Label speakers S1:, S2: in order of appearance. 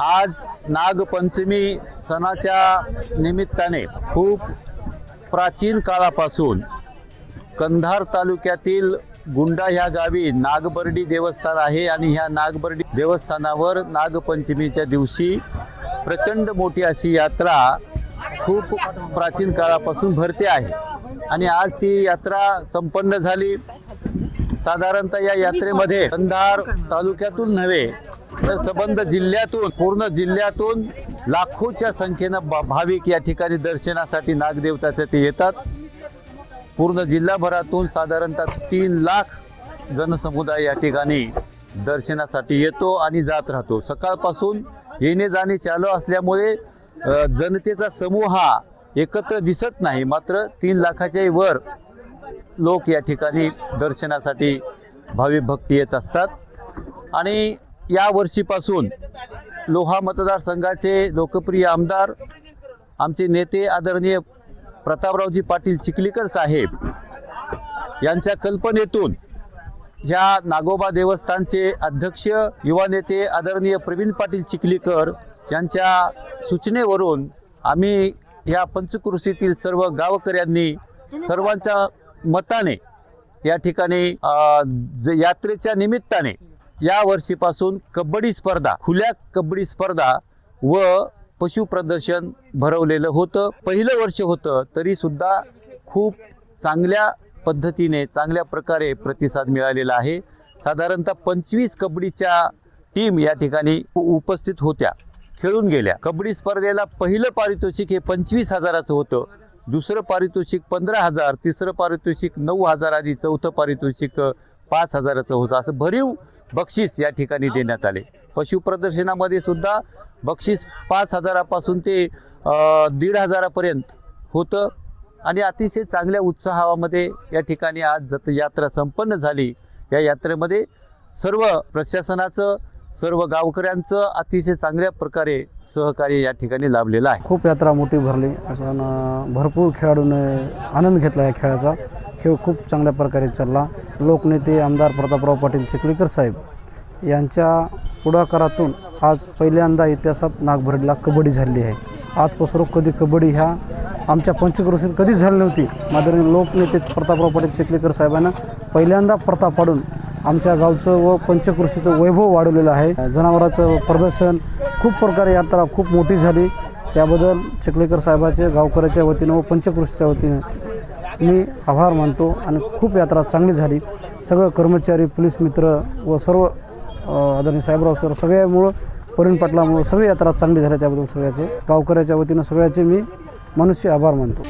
S1: आज नागपंचमी सणाच्या निमित्ताने खूप प्राचीन काळापासून कंधार तालुक्यातील गुंडा ह्या गावी नागबर्डी देवस्थान आहे आणि ह्या नागबर्डी देवस्थानावर नागपंचमीच्या दिवशी प्रचंड मोठी अशी यात्रा खूप प्राचीन काळापासून भरते आहे आणि आज ती यात्रा संपन्न झाली। साधारणतः या यात्रेमध्ये कंधार तालुक्यातून नव्हे तर संबंध जिल्ह्यातून पूर्ण जिल्ह्यातून लाखोच्या संख्येनं भाविक या ठिकाणी दर्शनासाठी नागदेवताचे ते येतात। पूर्ण जिल्हाभरातून साधारणतः 3 लाख जनसमुदाय या ठिकाणी दर्शनासाठी येतो आणि जात राहतो। सकाळपासून येणे जाणे चालू असल्यामुळे जनतेचा समूह हा एकत्र दिसत नाही, मात्र 3 लाखाच्याही वर लोक या ठिकाणी दर्शनासाठी भाविक भक्ती येत असतात। आणि या वर्षीपासून लोहा मतदारसंघाचे लोकप्रिय आमदार आमचे नेते आदरणीय प्रतापरावजी पाटील चिखलीकर साहेब यांच्या कल्पनेतून ह्या नागोबा देवस्थानचे अध्यक्ष युवा नेते आदरणीय प्रवीण पाटील चिखलीकर यांच्या सूचनेवरून आम्ही ह्या पंचक्रोशीतील सर्व गावकऱ्यांनी सर्वांच्या मताने या ठिकाणी यात्रेच्या निमित्ताने या वर्षीपासून कबड्डी स्पर्धा, खुल्या कबड्डी स्पर्धा व पशु प्रदर्शन भरवलेलं होतं। पहिलं वर्ष होतं तरी सुद्धा खूप चांगल्या पद्धतीने चांगल्या प्रकारे प्रतिसाद मिळालेला आहे। साधारणतः 25 कबड्डीच्या टीम या ठिकाणी उपस्थित होत्या, खेळून गेल्या। कबड्डी स्पर्धेला पहिलं पारितोषिक हे 25,000चं होतं, दुसरं पारितोषिक 15,000, तिसरं पारितोषिक 9,000 आणि चौथं पारितोषिक 5,000चं होतं। असं भरीव बक्षीस या ठिकाणी देण्यात आले। पशु प्रदर्शनामध्ये सुद्धा बक्षीस 5,000पासून ते 1,500पर्यंत होतं आणि अतिशय चांगल्या उत्साहामध्ये या ठिकाणी आज यात्रा संपन्न झाली। या यात्रेमध्ये सर्व प्रशासनाचं, सर्व गावकऱ्यांचं अतिशय चांगल्या प्रकारे सहकार्य या ठिकाणी लाभलेलं आहे।
S2: खूप यात्रा मोठी भरली, असं भरपूर खेळाडूंनी आनंद घेतला। या खेळाचा खेळ खूप चांगल्या प्रकारे चालला। लोकनेते आमदार प्रतापराव पाटील चिखलीकर साहेब यांच्या पुढाकारातून आज पहिल्यांदा इतिहासात नागबर्डीला कबड्डी झाली आहे। आजपासून कधी कबड्डी ह्या आमच्या पंचक्रोशीत कधीच झाली नव्हती। माननीय लोकनेते प्रतापराव पाटील चिखलीकर साहेबांना पहिल्यांदा प्रताप पाडून आमच्या गावचं व पंचक्रोशीचं वैभव वाढवलेलं आहे। जनावरांचं प्रदर्शन खूप प्रकारे यात्रा खूप मोठी झाली, त्याबद्दल चिखलीकर साहेबाचे गावकऱ्याच्या वतीनं व पंचक्रोशीच्या वतीनं मी आभार मानतो। आणि खूप यात्रा चांगली झाली। सगळं कर्मचारी, पोलीस मित्र व सर्व आदरणीय साहेबराव सर सगळ्यामुळं, प्रवीण पाटलामुळं सगळी यात्रा चांगली झाली। त्याबद्दल सगळ्याचे गावकऱ्याच्या वतीनं सगळ्याचे मी मनुष्य आभार मानतो।